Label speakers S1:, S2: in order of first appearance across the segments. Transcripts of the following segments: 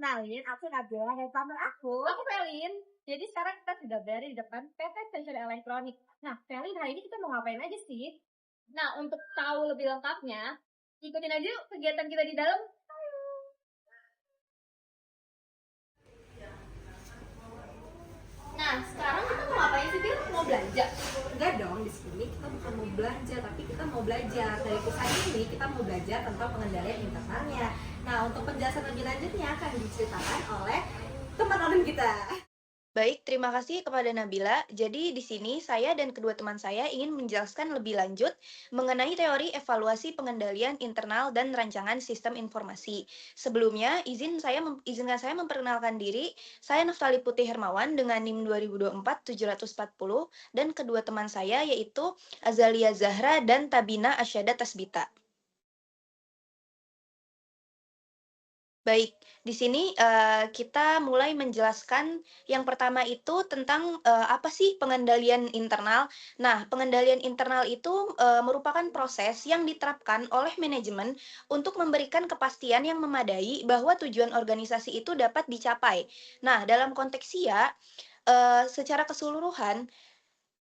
S1: Kenalin, aku Nabila dan partner aku Felin. Jadi sekarang kita sudah berada di depan PT Stasiun Elektronik. Nah, Felin, hari ini kita mau ngapain aja sih? Nah, untuk tahu lebih lengkapnya, ikutin aja yuk kegiatan kita di dalam. Nah, sekarang kita mau ngapain sih, Bil? Mau belanja?
S2: Enggak dong, di sini kita bukan mau belanja, tapi kita mau belajar. Dari kisah ini kita mau belajar tentang pengendalian internalnya. Nah, untuk penjelasan lebih lanjutnya akan diceritakan oleh teman-teman kita.
S3: Baik, terima kasih kepada Nabila. Jadi di sini saya dan kedua teman saya ingin menjelaskan lebih lanjut mengenai teori evaluasi pengendalian internal dan rancangan sistem informasi. Sebelumnya, izinkan saya memperkenalkan diri. Saya Naftali Putih Hermawan dengan NIM 2024-740 dan kedua teman saya yaitu Azalia Zahra dan Tabina Asyada Tasbita. Baik, di sini kita mulai menjelaskan yang pertama itu tentang apa sih pengendalian internal. Nah, pengendalian internal itu merupakan proses yang diterapkan oleh manajemen untuk memberikan kepastian yang memadai bahwa tujuan organisasi itu dapat dicapai. Nah, dalam konteks SIA, secara keseluruhan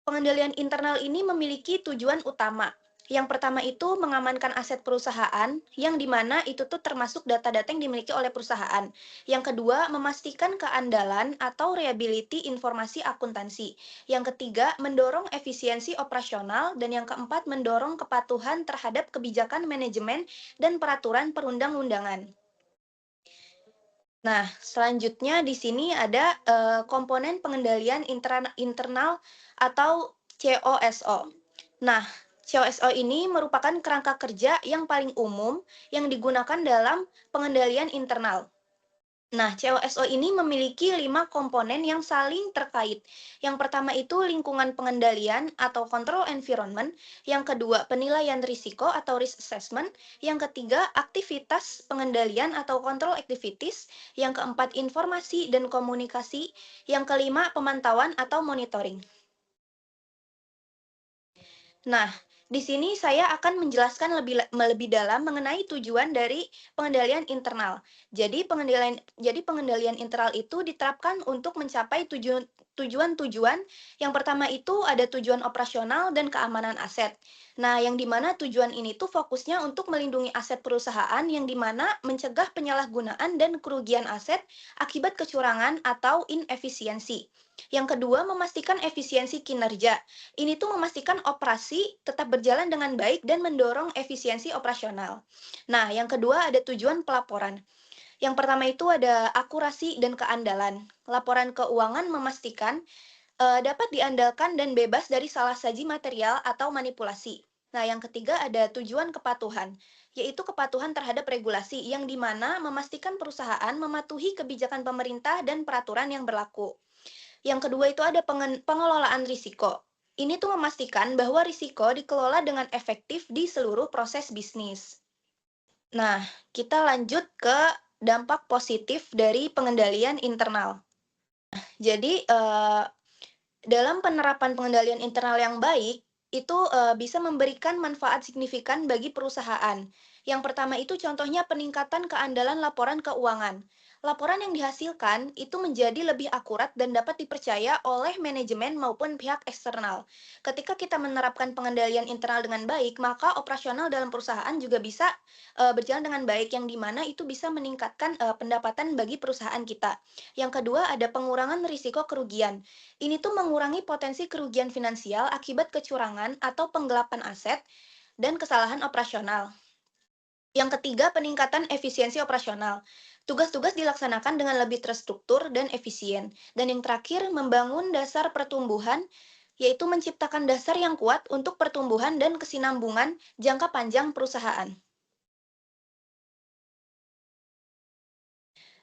S3: pengendalian internal ini memiliki tujuan utama. Yang pertama itu mengamankan aset perusahaan, yang dimana itu tuh termasuk data-data yang dimiliki oleh perusahaan. Yang kedua, memastikan keandalan atau reliability informasi akuntansi. Yang ketiga, mendorong efisiensi operasional. Dan yang keempat, mendorong kepatuhan terhadap kebijakan manajemen dan peraturan perundang-undangan. Nah, selanjutnya di sini ada komponen pengendalian internal atau COSO. Nah, COSO ini merupakan kerangka kerja yang paling umum yang digunakan dalam pengendalian internal. Nah, COSO ini memiliki 5 komponen yang saling terkait. Yang pertama itu lingkungan pengendalian atau control environment. Yang kedua, penilaian risiko atau risk assessment. Yang ketiga, aktivitas pengendalian atau control activities. Yang keempat, informasi dan komunikasi. Yang kelima, pemantauan atau monitoring. Nah, di sini saya akan menjelaskan lebih dalam mengenai tujuan dari pengendalian internal. Jadi pengendalian internal itu diterapkan untuk mencapai tujuan-tujuan. Yang pertama itu ada tujuan operasional dan keamanan aset. Nah, yang dimana tujuan ini tuh fokusnya untuk melindungi aset perusahaan yang dimana mencegah penyalahgunaan dan kerugian aset akibat kecurangan atau inefisiensi. Yang kedua, memastikan efisiensi kinerja. Ini tuh memastikan operasi tetap berjalan dengan baik dan mendorong efisiensi operasional. Nah, yang kedua ada tujuan pelaporan. Yang pertama itu ada akurasi dan keandalan. Laporan keuangan memastikan dapat diandalkan dan bebas dari salah saji material atau manipulasi. Nah, yang ketiga ada tujuan kepatuhan, yaitu kepatuhan terhadap regulasi yang dimana memastikan perusahaan mematuhi kebijakan pemerintah dan peraturan yang berlaku. Yang kedua itu ada pengelolaan risiko. Ini tuh memastikan bahwa risiko dikelola dengan efektif di seluruh proses bisnis. Nah, kita lanjut ke dampak positif dari pengendalian internal. Jadi, dalam penerapan pengendalian internal yang baik, itu bisa memberikan manfaat signifikan bagi perusahaan. Yang pertama itu contohnya peningkatan keandalan laporan keuangan. Laporan yang dihasilkan itu menjadi lebih akurat dan dapat dipercaya oleh manajemen maupun pihak eksternal. Ketika kita menerapkan pengendalian internal dengan baik, maka operasional dalam perusahaan juga bisa berjalan dengan baik, yang dimana itu bisa meningkatkan pendapatan bagi perusahaan kita. Yang kedua ada pengurangan risiko kerugian. Ini tuh mengurangi potensi kerugian finansial akibat kecurangan atau penggelapan aset dan kesalahan operasional. Yang ketiga, peningkatan efisiensi operasional. Tugas-tugas dilaksanakan dengan lebih terstruktur dan efisien. Dan yang terakhir, membangun dasar pertumbuhan, yaitu menciptakan dasar yang kuat untuk pertumbuhan dan kesinambungan jangka panjang perusahaan.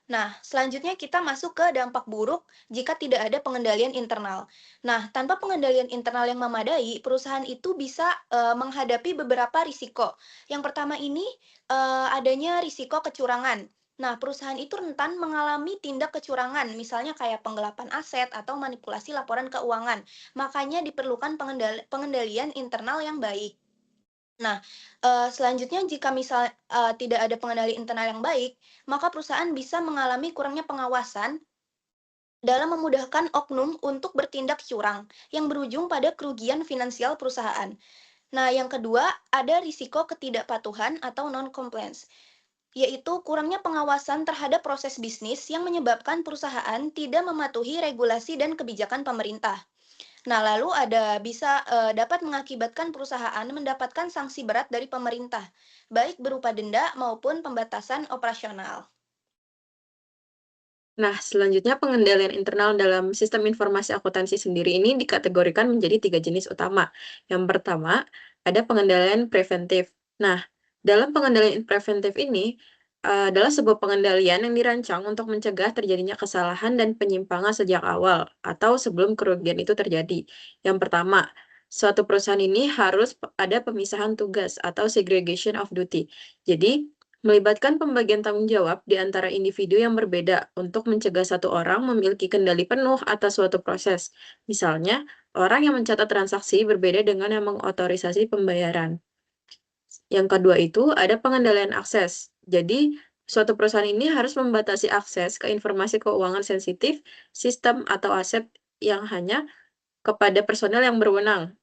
S3: Nah, selanjutnya kita masuk ke dampak buruk jika tidak ada pengendalian internal. Nah, tanpa pengendalian internal yang memadai, perusahaan itu bisa menghadapi beberapa risiko. Yang pertama ini adanya risiko kecurangan. Nah, perusahaan itu rentan mengalami tindak kecurangan, misalnya kayak penggelapan aset atau manipulasi laporan keuangan. Makanya diperlukan pengendalian internal yang baik. Nah, selanjutnya jika misal, tidak ada pengendali internal yang baik, maka perusahaan bisa mengalami kurangnya pengawasan dalam memudahkan oknum untuk bertindak curang, yang berujung pada kerugian finansial perusahaan. Nah, yang kedua, ada risiko ketidakpatuhan atau non-compliance, yaitu kurangnya pengawasan terhadap proses bisnis yang menyebabkan perusahaan tidak mematuhi regulasi dan kebijakan pemerintah. Nah, lalu dapat mengakibatkan perusahaan mendapatkan sanksi berat dari pemerintah, baik berupa denda maupun pembatasan operasional.
S4: Nah, selanjutnya pengendalian internal dalam sistem informasi akuntansi sendiri ini dikategorikan menjadi 3 jenis utama. Yang pertama, ada pengendalian preventif. Nah, dalam pengendalian preventif ini adalah sebuah pengendalian yang dirancang untuk mencegah terjadinya kesalahan dan penyimpangan sejak awal atau sebelum kerugian itu terjadi. Yang pertama, suatu perusahaan ini harus ada pemisahan tugas atau segregation of duty. Jadi, melibatkan pembagian tanggung jawab di antara individu yang berbeda untuk mencegah satu orang memiliki kendali penuh atas suatu proses. Misalnya, orang yang mencatat transaksi berbeda dengan yang mengotorisasi pembayaran. Yang kedua itu ada pengendalian akses. Jadi, suatu perusahaan ini harus membatasi akses ke informasi keuangan sensitif, sistem atau aset yang hanya kepada personel yang berwenang.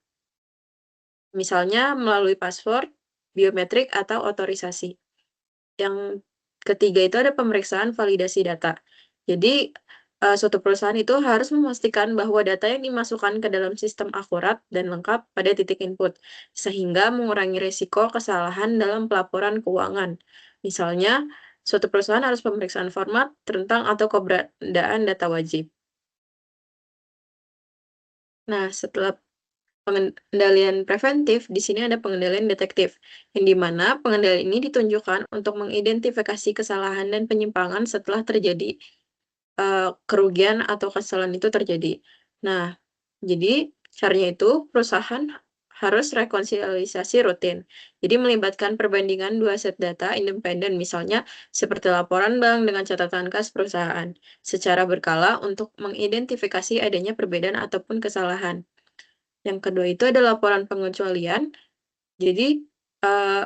S4: Misalnya melalui password, biometrik, atau otorisasi. Yang ketiga itu ada pemeriksaan validasi data. Jadi, suatu perusahaan itu harus memastikan bahwa data yang dimasukkan ke dalam sistem akurat dan lengkap pada titik input, sehingga mengurangi risiko kesalahan dalam pelaporan keuangan. Misalnya, suatu perusahaan harus pemeriksaan format, rentang, atau keberadaan data wajib. Nah, setelah pengendalian preventif, di sini ada pengendalian detektif, yang di mana pengendalian ini ditunjukkan untuk mengidentifikasi kesalahan dan penyimpangan setelah terjadi kerugian atau kesalahan itu terjadi. Nah, jadi caranya itu perusahaan harus rekonsiliasi rutin. Jadi melibatkan perbandingan dua set data independen, misalnya seperti laporan bank dengan catatan kas perusahaan, secara berkala untuk mengidentifikasi adanya perbedaan ataupun kesalahan. Yang kedua itu ada laporan pengecualian. Jadi,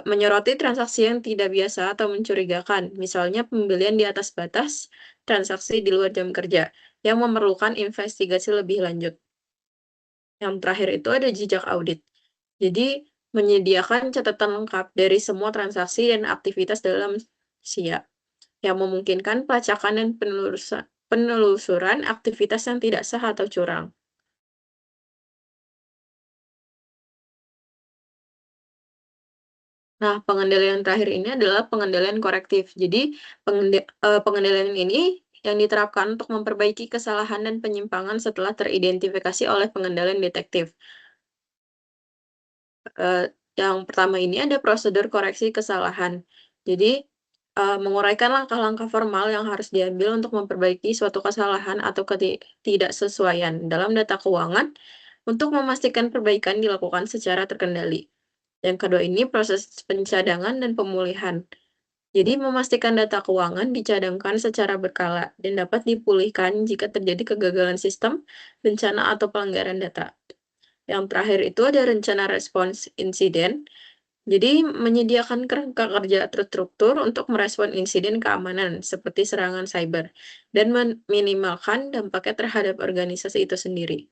S4: menyoroti transaksi yang tidak biasa atau mencurigakan, misalnya pembelian di atas batas, transaksi di luar jam kerja, yang memerlukan investigasi lebih lanjut. Yang terakhir itu ada jejak audit. Jadi, menyediakan catatan lengkap dari semua transaksi dan aktivitas dalam SIA, yang memungkinkan pelacakan dan penelusuran aktivitas yang tidak sah atau curang. Nah, pengendalian terakhir ini adalah pengendalian korektif. Jadi, pengendalian ini yang diterapkan untuk memperbaiki kesalahan dan penyimpangan setelah teridentifikasi oleh pengendalian detektif. Yang pertama ini ada prosedur koreksi kesalahan. Jadi, menguraikan langkah-langkah formal yang harus diambil untuk memperbaiki suatu kesalahan atau ketidaksesuaian dalam data keuangan untuk memastikan perbaikan dilakukan secara terkendali. Yang kedua ini proses pencadangan dan pemulihan. Jadi memastikan data keuangan dicadangkan secara berkala dan dapat dipulihkan jika terjadi kegagalan sistem, bencana, atau pelanggaran data. Yang terakhir itu ada rencana respons insiden. Jadi menyediakan kerangka kerja terstruktur untuk merespon insiden keamanan seperti serangan cyber dan meminimalkan dampaknya terhadap organisasi itu sendiri.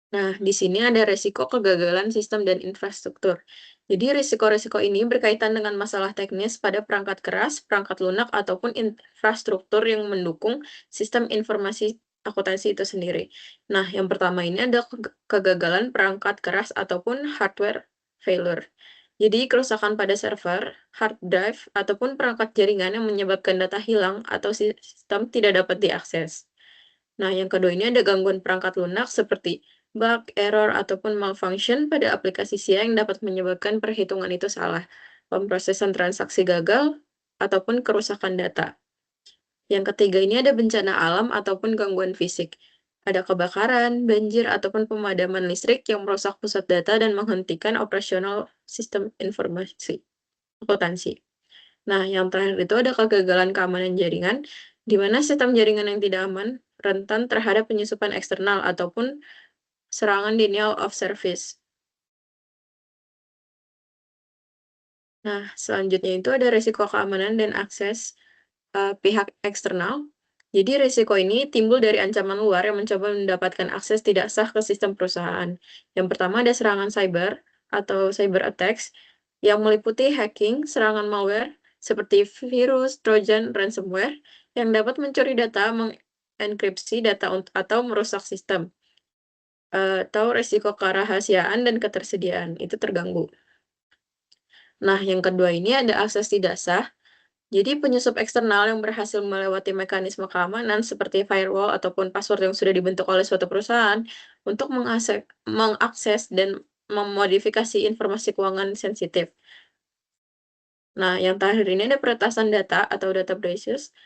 S4: Nah, di sini ada resiko kegagalan sistem dan infrastruktur. Jadi, risiko-risiko ini berkaitan dengan masalah teknis pada perangkat keras, perangkat lunak, ataupun infrastruktur yang mendukung sistem informasi akuntansi itu sendiri. Nah, yang pertama ini ada kegagalan perangkat keras ataupun hardware failure. Jadi, kerusakan pada server, hard drive, ataupun perangkat jaringan yang menyebabkan data hilang atau sistem tidak dapat diakses. Nah, yang kedua ini ada gangguan perangkat lunak seperti bug, error, ataupun malfunction pada aplikasi SIA yang dapat menyebabkan perhitungan itu salah, pemrosesan transaksi gagal, ataupun kerusakan data. Yang ketiga ini ada bencana alam ataupun gangguan fisik. Ada kebakaran, banjir, ataupun pemadaman listrik yang merusak pusat data dan menghentikan operasional sistem informasi akuntansi. Nah, yang terakhir itu ada kegagalan keamanan jaringan, di mana sistem jaringan yang tidak aman rentan terhadap penyusupan eksternal ataupun serangan denial of service. Nah, selanjutnya itu ada risiko keamanan dan akses pihak eksternal. Jadi risiko ini timbul dari ancaman luar yang mencoba mendapatkan akses tidak sah ke sistem perusahaan. Yang pertama ada serangan cyber atau cyber attacks yang meliputi hacking, serangan malware seperti virus, trojan, ransomware yang dapat mencuri data, mengenkripsi data atau merusak sistem. Atau risiko kerahasiaan dan ketersediaan itu terganggu. Nah, yang kedua ini ada akses tidak sah. Jadi penyusup eksternal yang berhasil melewati mekanisme keamanan seperti firewall ataupun password yang sudah dibentuk oleh suatu perusahaan untuk mengakses dan memodifikasi informasi keuangan sensitif. Nah, yang terakhir ini ada peretasan data atau data breaches,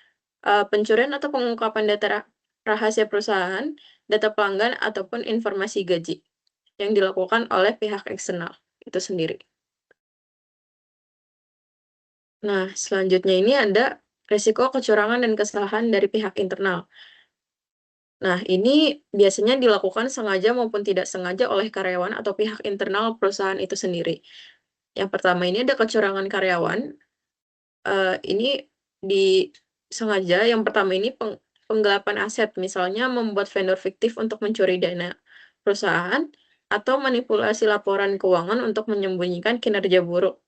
S4: pencurian atau pengungkapan data rahasia perusahaan, data pelanggan ataupun informasi gaji yang dilakukan oleh pihak eksternal itu sendiri. Nah, selanjutnya ini ada risiko kecurangan dan kesalahan dari pihak internal. Nah, ini biasanya dilakukan sengaja maupun tidak sengaja oleh karyawan atau pihak internal perusahaan itu sendiri. Yang pertama ini ada kecurangan karyawan, ini disengaja. Yang pertama ini penggelapan aset, misalnya membuat vendor fiktif untuk mencuri dana perusahaan atau manipulasi laporan keuangan untuk menyembunyikan kinerja buruk.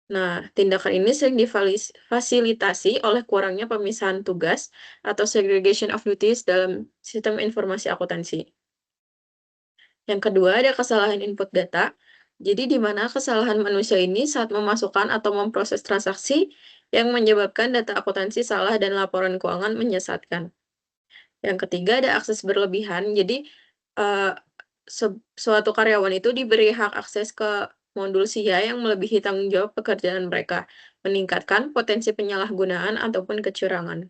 S4: Nah, tindakan ini sering difasilitasi oleh kurangnya pemisahan tugas atau segregation of duties dalam sistem informasi akuntansi. Yang kedua, ada kesalahan input data. Jadi, di mana kesalahan manusia ini saat memasukkan atau memproses transaksi yang menyebabkan data akuntansi salah dan laporan keuangan menyesatkan. Yang ketiga, ada akses berlebihan. Jadi, eh, suatu karyawan itu diberi hak akses ke modul SIA yang melebihi tanggung jawab pekerjaan mereka, meningkatkan potensi penyalahgunaan ataupun kecurangan.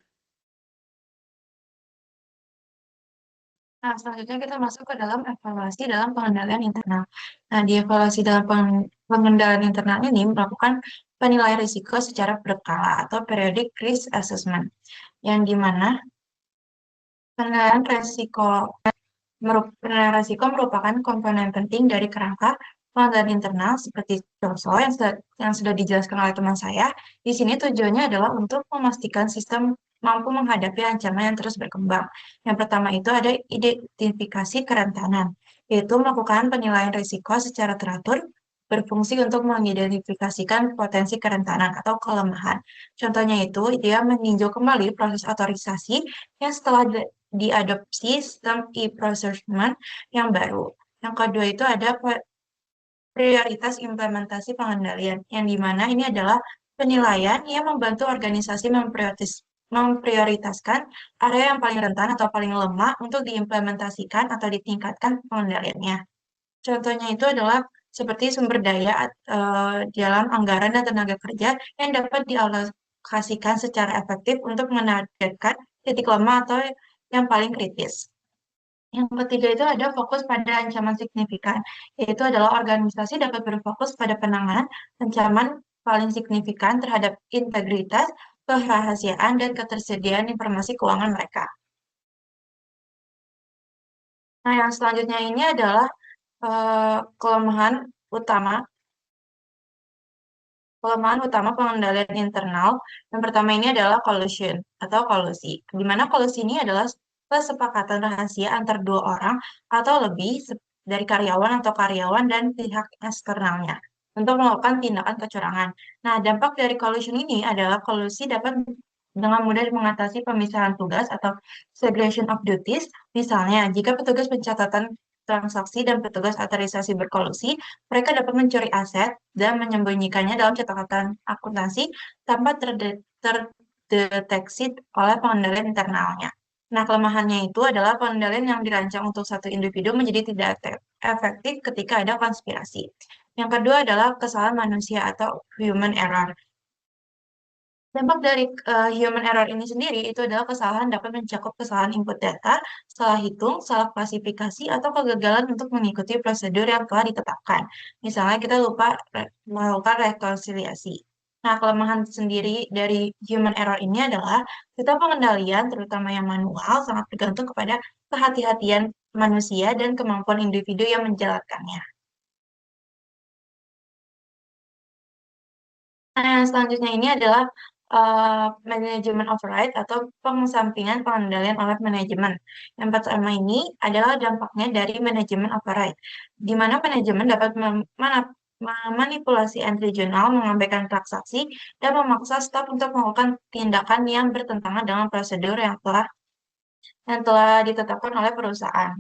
S3: Nah, selanjutnya kita masuk ke dalam evaluasi dalam pengendalian internal. Nah, di evaluasi dalam pengendalian internal ini melakukan penilaian risiko secara berkala atau periodic risk assessment, yang dimana penilaian risiko merupakan komponen penting dari kerangka pengendalian internal seperti contoh yang sudah dijelaskan oleh teman saya. Di sini tujuannya adalah untuk memastikan sistem mampu menghadapi ancaman yang terus berkembang. Yang pertama itu ada identifikasi kerentanan, yaitu melakukan penilaian risiko secara teratur berfungsi untuk mengidentifikasikan potensi kerentanan atau kelemahan. Contohnya itu, dia meninjau kembali proses otorisasi yang setelah diadopsi sistem e-procurement yang baru. Yang kedua itu ada prioritas implementasi pengendalian, yang dimana ini adalah penilaian yang membantu organisasi memprioritaskan area yang paling rentan atau paling lemah untuk diimplementasikan atau ditingkatkan pengendaliannya. Contohnya itu adalah seperti sumber daya dalam anggaran dan tenaga kerja yang dapat dialokasikan secara efektif untuk menargetkan titik lemah atau yang paling kritis. Yang ketiga itu ada fokus pada ancaman signifikan, yaitu adalah organisasi dapat berfokus pada penanganan ancaman paling signifikan terhadap integritas, kerahasiaan, dan ketersediaan informasi keuangan mereka. Nah, yang selanjutnya ini adalah kelemahan utama pengendalian internal. Yang pertama ini adalah collusion atau kolusi, di mana kolusi ini adalah kesepakatan rahasia antar dua orang atau lebih dari karyawan atau karyawan dan pihak eksternalnya untuk melakukan tindakan kecurangan. Nah, dampak dari collusion ini adalah kolusi dapat dengan mudah mengatasi pemisahan tugas atau segregation of duties. Misalnya, jika petugas pencatatan transaksi dan petugas otorisasi berkolusi, mereka dapat mencuri aset dan menyembunyikannya dalam catatan akuntansi tanpa terdeteksi oleh pengendalian internalnya. Nah, kelemahannya itu adalah pengendalian yang dirancang untuk satu individu menjadi tidak efektif ketika ada konspirasi. Yang kedua adalah kesalahan manusia atau human error. Dampak dari human error ini sendiri itu adalah kesalahan dapat mencakup kesalahan input data, salah hitung, salah klasifikasi, atau kegagalan untuk mengikuti prosedur yang telah ditetapkan. Misalnya kita lupa melakukan rekonsiliasi. Nah, kelemahan sendiri dari human error ini adalah sistem pengendalian, terutama yang manual, sangat bergantung kepada kehati-hatian manusia dan kemampuan individu yang menjalankannya. Nah, yang selanjutnya ini adalah manajemen override atau pengesampingan pengendalian oleh manajemen. Yang pertama ini adalah dampaknya dari manajemen override, di mana manajemen dapat memanipulasi entry jurnal, mengabaikan transaksi, dan memaksa staf untuk melakukan tindakan yang bertentangan dengan prosedur yang telah ditetapkan oleh perusahaan.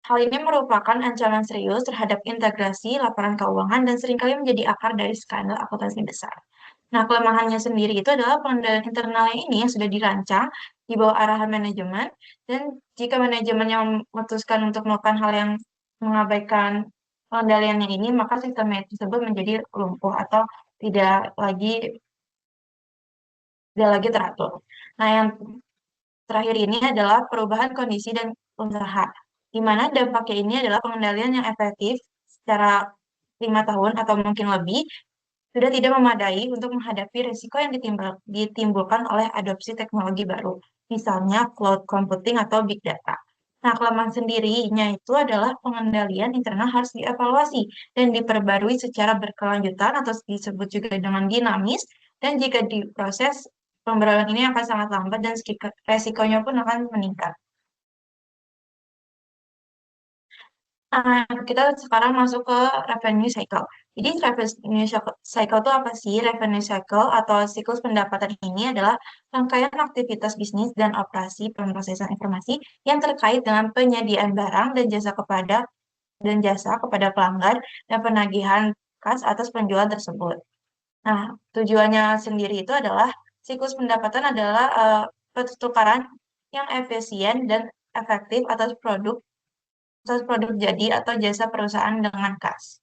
S3: Hal ini merupakan ancaman serius terhadap integrasi laporan keuangan dan seringkali menjadi akar dari skandal akuntansi besar. Nah, kelemahannya sendiri itu adalah pengendalian internalnya ini yang sudah dirancang di bawah arahan manajemen, dan jika manajemen yang memutuskan untuk melakukan hal yang mengabaikan pengendaliannya ini, maka sistem tersebut menjadi lumpuh atau tidak lagi teratur. Nah, yang terakhir ini adalah perubahan kondisi dan usaha, di mana dampaknya ini adalah pengendalian yang efektif secara 5 tahun atau mungkin lebih sudah tidak memadai untuk menghadapi risiko yang ditimbulkan oleh adopsi teknologi baru, misalnya cloud computing atau big data. Nah, kelemahan sendirinya itu adalah pengendalian internal harus dievaluasi dan diperbarui secara berkelanjutan atau disebut juga dengan dinamis, dan jika diproses, pembaruan ini akan sangat lambat dan resikonya pun akan meningkat. Kita sekarang masuk ke revenue cycle. Jadi revenue cycle itu apa sih? Revenue cycle atau siklus pendapatan ini adalah rangkaian aktivitas bisnis dan operasi pemrosesan informasi yang terkait dengan penyediaan barang dan jasa kepada pelanggan dan penagihan kas atas penjualan tersebut. Nah, tujuannya sendiri itu adalah siklus pendapatan adalah pertukaran yang efisien dan efektif atas produk jadi atau jasa perusahaan dengan kas.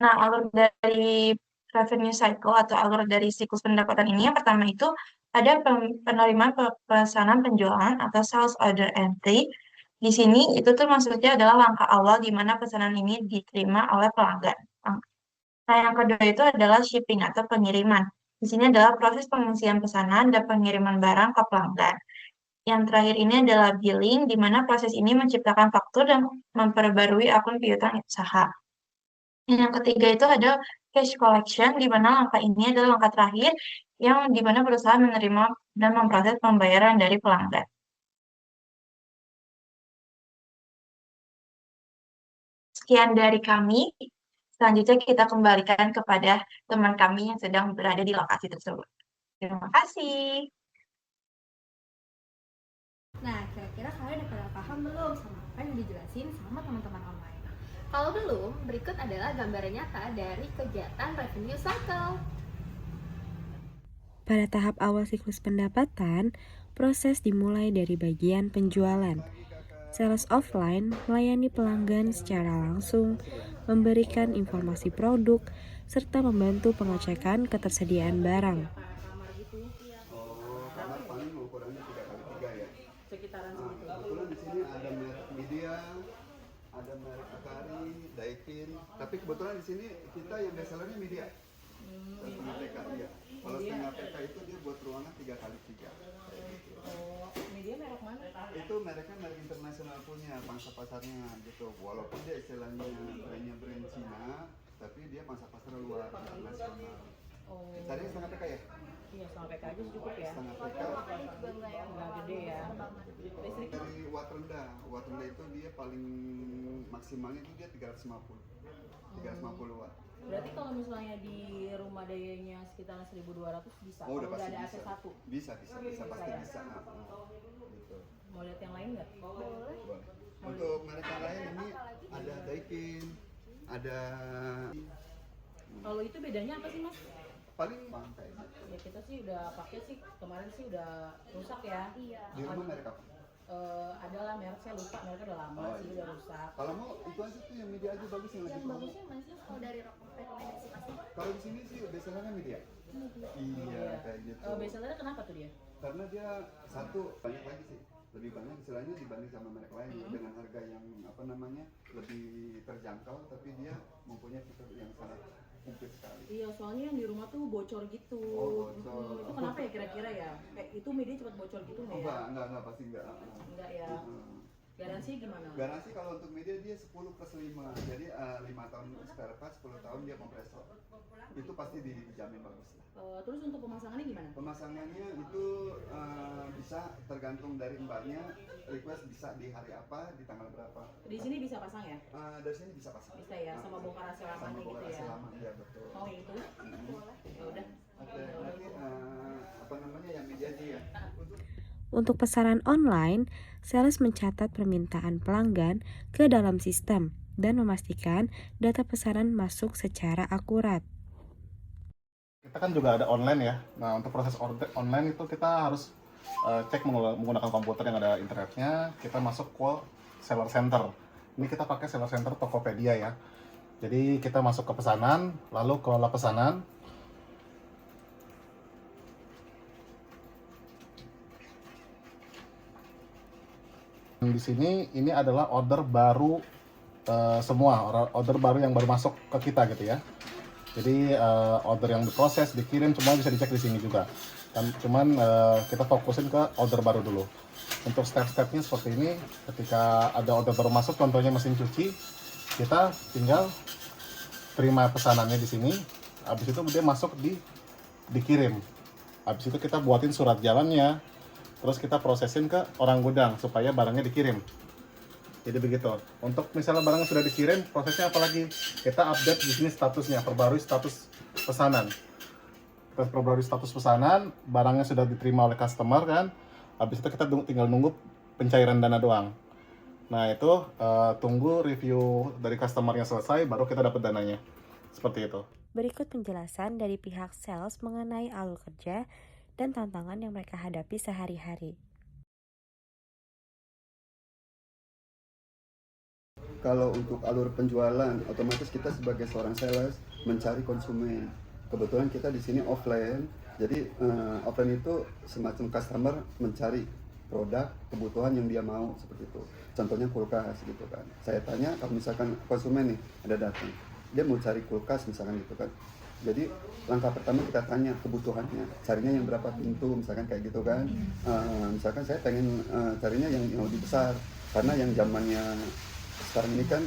S3: Nah, alur dari revenue cycle atau alur dari siklus pendapatan ini, yang pertama itu ada penerimaan pesanan penjualan atau sales order entry. Di sini itu tuh maksudnya adalah langkah awal di mana pesanan ini diterima oleh pelanggan. Nah, yang kedua itu adalah shipping atau pengiriman. Di sini adalah proses pengisian pesanan dan pengiriman barang ke pelanggan. Yang terakhir ini adalah billing, di mana proses ini menciptakan faktur dan memperbarui akun piutang usaha. Yang ketiga itu ada cash collection, di mana langkah ini adalah langkah terakhir yang di mana perusahaan menerima dan memproses pembayaran dari pelanggan. Sekian dari kami. Selanjutnya kita kembalikan kepada teman kami yang sedang berada di lokasi tersebut. Terima kasih.
S2: Nah, kira-kira kalian udah pada paham belum sama apa yang dijelasin sama teman-teman online? Kalau belum, berikut adalah gambaran nyata dari kegiatan revenue cycle.
S5: Pada tahap awal siklus pendapatan, proses dimulai dari bagian penjualan. Sales offline melayani pelanggan secara langsung, memberikan informasi produk, serta membantu pengecekan ketersediaan barang.
S6: Kamar paling ukurannya 3x3 ya. Sekitaran segitu. Kebetulan di sini ada merek Media, ada merek Akari, Daikin. Tapi kebetulan di sini kita yang bestsellernya Media. Setengah PK ya. Kalau setengah PK itu dia buat ruangan 3x3.
S7: Oh, Media merek mana?
S6: Itu mereknya merek internasional punya, pangsa pasarnya gitu. Walaupun dia istilahnya brand Cina, tapi dia pangsa pasar luar internasional.
S7: Oh.
S6: Tadi setengah PK ya?
S7: Iya, setengah PK aja cukup ya.
S6: Setengah PK.
S7: Nggak gede ya. Listrik
S6: Dari watt rendah itu dia paling maksimalnya itu dia 350 watt.
S7: Berarti kalau misalnya di rumah dayanya sekitaran 1.200 bisa.
S6: Oh, udah
S7: kalau
S6: pasti
S7: ada AC
S6: bisa.
S7: 1.
S6: Bisa pasti
S7: ya?
S6: bisa. Gitu.
S7: Mau lihat yang lain nggak?
S6: Boleh. Untuk merek yang lain ini ada Daikin, ada
S7: Kalau itu bedanya apa sih, Mas?
S6: paling pakai.
S7: Ya kita sih udah pakai sih, kemarin sih udah rusak ya.
S1: Iya.
S6: Di rumah merek apa?
S7: Adalah merek, saya lupa mereknya udah lama sih, udah rusak.
S6: Kalau mau itu aja tuh yang Media aja bagus yang lagi promo.
S1: Bagusnya Mas, kalau dari rekomendasi Mas itu
S6: Kalau di sini sih bestsellernya Media. Iya, kayak gitu.
S7: Bestsellernya kenapa tuh dia?
S6: Karena dia satu banyak lagi sih, lebih banyak istilahnya dibanding sama merek lain dengan harga yang lebih terjangkau, tapi dia mempunyai fitur yang sangat sempit sekali.
S7: Iya, soalnya yang di rumah tuh bocor gitu.
S6: Oh, bocor.
S7: Itu kenapa ya kira-kira ya? Kayak itu media cepat bocor gitu nggak ya?
S6: Enggak, pasti enggak.
S7: Enggak ya. Garansi gimana?
S6: Garansi kalau untuk media dia 10 plus 5, jadi 5 tahun spare part, 10 tahun dia kompresor. Itu pasti dijamin bagus lah.
S7: Terus untuk pemasangannya gimana?
S6: Pemasangannya itu bisa tergantung dari mbaknya, request bisa di hari apa, di tanggal berapa.
S7: Di sini bisa pasang ya?
S6: Dari sini bisa pasang.
S7: Bisa ya, sama bongkar AC lamanya gitu ya?
S6: Lama, ya betul.
S7: Mau yang itu? Ya udah.
S6: Oke, nanti apa namanya yang media aja ya.
S5: Untuk pesanan online, sales mencatat permintaan pelanggan ke dalam sistem dan memastikan data pesanan masuk secara akurat.
S8: Kita kan juga ada online ya. Nah, untuk proses order online itu kita harus cek menggunakan komputer yang ada internetnya. Kita masuk ke seller center. Ini kita pakai seller center Tokopedia ya. Jadi kita masuk ke pesanan, lalu kelola pesanan. Di sini ini adalah order baru semua, order baru yang baru masuk ke kita gitu ya. Jadi order yang diproses, dikirim, semua bisa dicek di sini juga. Cuman kita fokusin ke order baru dulu. Untuk step-stepnya seperti ini, ketika ada order baru masuk, contohnya mesin cuci, kita tinggal terima pesanannya di sini. Habis itu dia masuk dikirim. Habis itu kita buatin surat jalannya, terus kita prosesin ke orang gudang supaya barangnya dikirim. Jadi begitu. Untuk misalnya barangnya sudah dikirim, prosesnya apa lagi? Kita update di sini statusnya, perbarui status pesanan. Terus perbarui status pesanan, barangnya sudah diterima oleh customer kan. Habis itu kita tinggal nunggu pencairan dana doang. Nah itu tunggu review dari customernya selesai, baru kita dapat dananya. Seperti itu.
S5: Berikut penjelasan dari pihak sales mengenai alur kerja dan tantangan yang mereka hadapi sehari-hari.
S6: Kalau untuk alur penjualan, otomatis kita sebagai seorang sales mencari konsumen. Kebetulan kita di sini offline, jadi offline itu semacam customer mencari produk kebutuhan yang dia mau seperti itu. Contohnya kulkas gitu kan. Saya tanya kalau misalkan konsumen nih ada datang, dia mau cari kulkas misalkan gitu kan. Jadi langkah pertama kita tanya kebutuhannya, carinya yang berapa pintu misalkan kayak gitu kan. Misalkan saya pengen carinya yang lebih besar, karena yang zamannya sekarang ini kan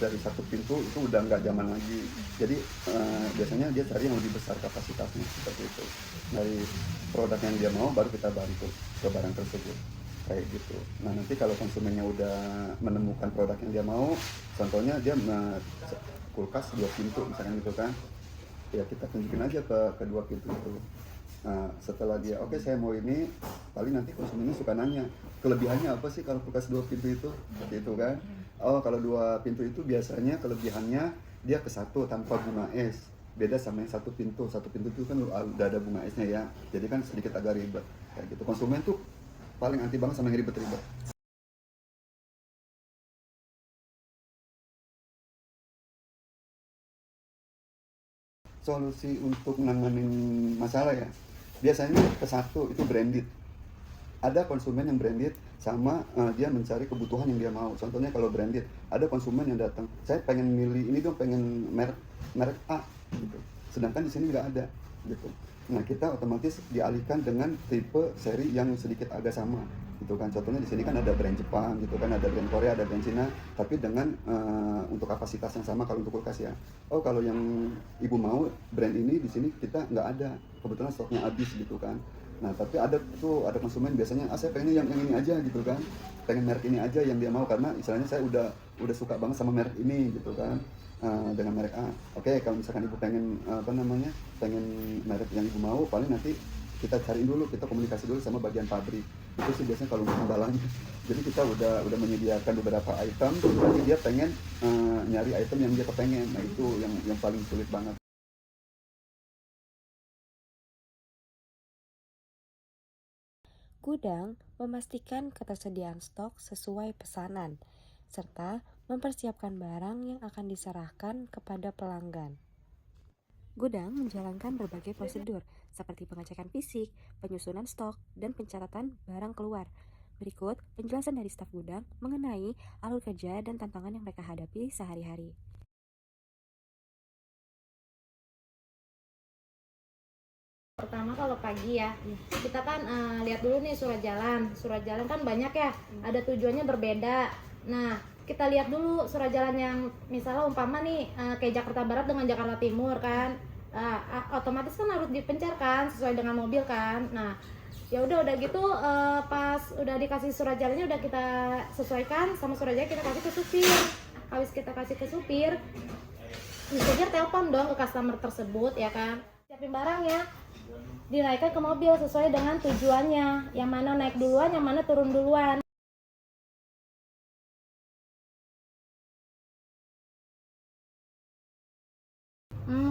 S6: dari satu pintu itu udah nggak zaman lagi. Jadi biasanya dia cari yang lebih besar kapasitasnya seperti itu. Dari produk yang dia mau baru kita bantu ke barang tersebut kayak gitu. Nah nanti kalau konsumennya udah menemukan produk yang dia mau, contohnya dia kulkas 2 pintu misalkan gitu kan, ya kita tunjukin aja ke kedua pintu itu. Nah setelah dia oke, saya mau ini, paling nanti konsumennya suka nanya kelebihannya apa sih kalau kulkas 2 pintu itu, seperti itu kan. Oh kalau 2 pintu itu biasanya kelebihannya dia ke satu tanpa bunga es, beda sama yang satu pintu itu kan udah ada bunga esnya ya, jadi kan sedikit agak ribet kayak gitu. Konsumen tuh paling anti banget sama yang ribet-ribet. Solusi untuk menangani masalah ya, biasanya ke satu itu branded. Ada konsumen yang branded sama dia mencari kebutuhan yang dia mau. Contohnya kalau branded, ada konsumen yang datang, saya pengen milih ini dong, pengen merek A gitu. Sedangkan di sini nggak ada gitu. Nah kita otomatis dialihkan dengan tipe seri yang sedikit agak sama gitu kan. Contohnya di sini kan ada brand Jepang gitu kan, ada brand Korea, ada brand Cina, tapi dengan untuk kapasitas yang sama kalau untuk kulkas ya. Oh kalau yang ibu mau brand ini di sini kita nggak ada, kebetulan stoknya habis gitu kan. Nah tapi ada konsumen biasanya saya pengen yang ini aja gitu kan, pengen merek ini aja yang dia mau, karena istilahnya saya udah suka banget sama merek ini gitu kan, dengan merek A. Oke kalau misalkan ibu pengen pengen merek yang ibu mau, paling nanti kita cari dulu, kita komunikasi dulu sama bagian pabrik. Itu sih biasanya kalau untuk kendalanya. Jadi kita udah menyediakan beberapa item, tapi dia pengen nyari item yang dia kepengen. Nah itu yang paling sulit banget.
S5: Gudang memastikan ketersediaan stok sesuai pesanan, serta mempersiapkan barang yang akan diserahkan kepada pelanggan. Gudang menjalankan berbagai prosedur, seperti pengecekan fisik, penyusunan stok, dan pencatatan barang keluar. Berikut penjelasan dari staf gudang mengenai alur kerja dan tantangan yang mereka hadapi sehari-hari.
S1: Pertama kalau pagi ya, kita kan lihat dulu nih surat jalan. Surat jalan kan banyak ya, ada tujuannya berbeda. Nah, kita lihat dulu surat jalan yang misalnya umpama nih kayak Jakarta Barat dengan Jakarta Timur kan. Otomatis kan harus dipencar kan sesuai dengan mobil kan. Nah, ya udah gitu pas udah dikasih surat jalannya udah kita sesuaikan sama surat jalan kita kasih ke supir. Habis kita kasih ke supir, supir telepon dong ke customer tersebut ya kan. Siapin barangnya, dinaikkan ke mobil sesuai dengan tujuannya, yang mana naik duluan, yang mana turun duluan.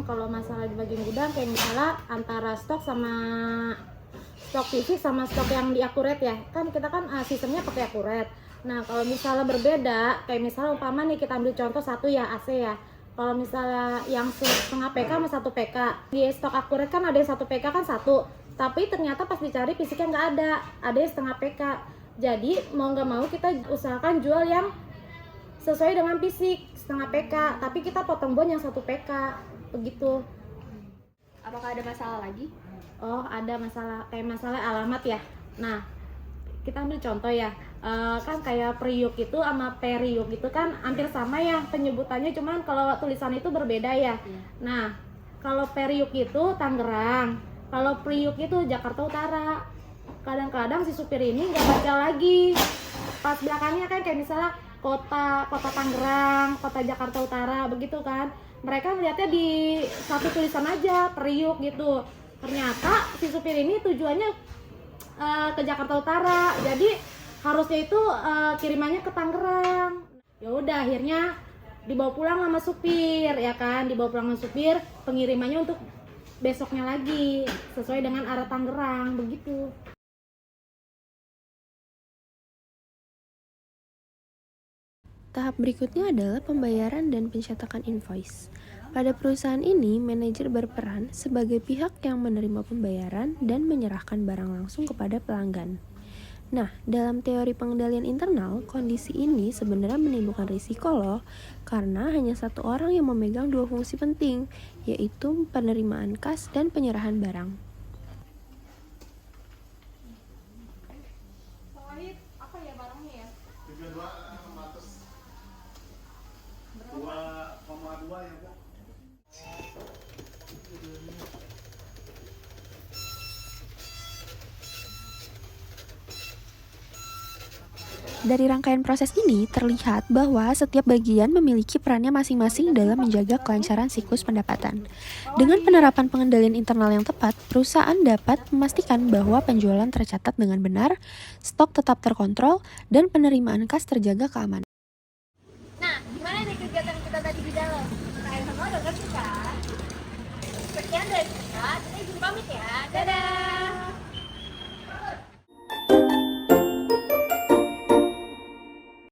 S1: Kalau masalah di bagian gudang kayak misalnya antara stok sama stok fisik sama stok yang di akurat ya, kan kita kan sistemnya pakai akurat. Nah kalau misalnya berbeda, kayak misalnya umpama nih kita ambil contoh satu ya AC ya. Kalau misalnya yang setengah PK sama 1 PK, di stok akurat kan ada yang 1 PK kan satu, tapi ternyata pas dicari fisiknya nggak ada yang setengah PK. Jadi mau nggak mau kita usahakan jual yang sesuai dengan fisik setengah PK, tapi kita potong bon yang 1 PK, begitu.
S2: Apakah ada masalah lagi?
S1: Oh ada masalah, kayak masalah alamat ya. Nah kita ambil contoh ya, kan kayak Priuk itu sama Periuk itu kan hampir sama ya penyebutannya, cuman kalau tulisan itu berbeda ya. Nah kalau Periuk itu Tangerang, kalau Priuk itu Jakarta Utara. Kadang-kadang si supir ini nggak baca lagi pas belakangnya kan kayak misalnya kota Tangerang, kota Jakarta Utara begitu kan. Mereka melihatnya di satu tulisan aja Priuk gitu. Ternyata si supir ini tujuannya ke Jakarta Utara, jadi harusnya itu kirimannya ke Tangerang. Ya udah akhirnya dibawa pulang sama supir ya kan, dibawa pulang sama supir, pengirimannya untuk besoknya lagi sesuai dengan arah Tangerang begitu.
S5: Tahap berikutnya adalah pembayaran dan pencetakan invoice. Pada perusahaan ini, manajer berperan sebagai pihak yang menerima pembayaran dan menyerahkan barang langsung kepada pelanggan. Nah, dalam teori pengendalian internal, kondisi ini sebenarnya menimbulkan risiko loh, karena hanya satu orang yang memegang dua fungsi penting, yaitu penerimaan kas dan penyerahan barang.
S1: Apa ya barangnya ya?
S8: 2,2 ya Bu.
S5: Dari rangkaian proses ini terlihat bahwa setiap bagian memiliki perannya masing-masing dalam menjaga kelancaran siklus pendapatan. Dengan penerapan pengendalian internal yang tepat, perusahaan dapat memastikan bahwa penjualan tercatat dengan benar, stok tetap terkontrol, dan penerimaan kas terjaga keamanan.
S1: Nah, gimana nih kegiatan kita tadi di dalam? Kalian semua udah ngerti kan? Sekian dari kita izin pamit ya. Dadah!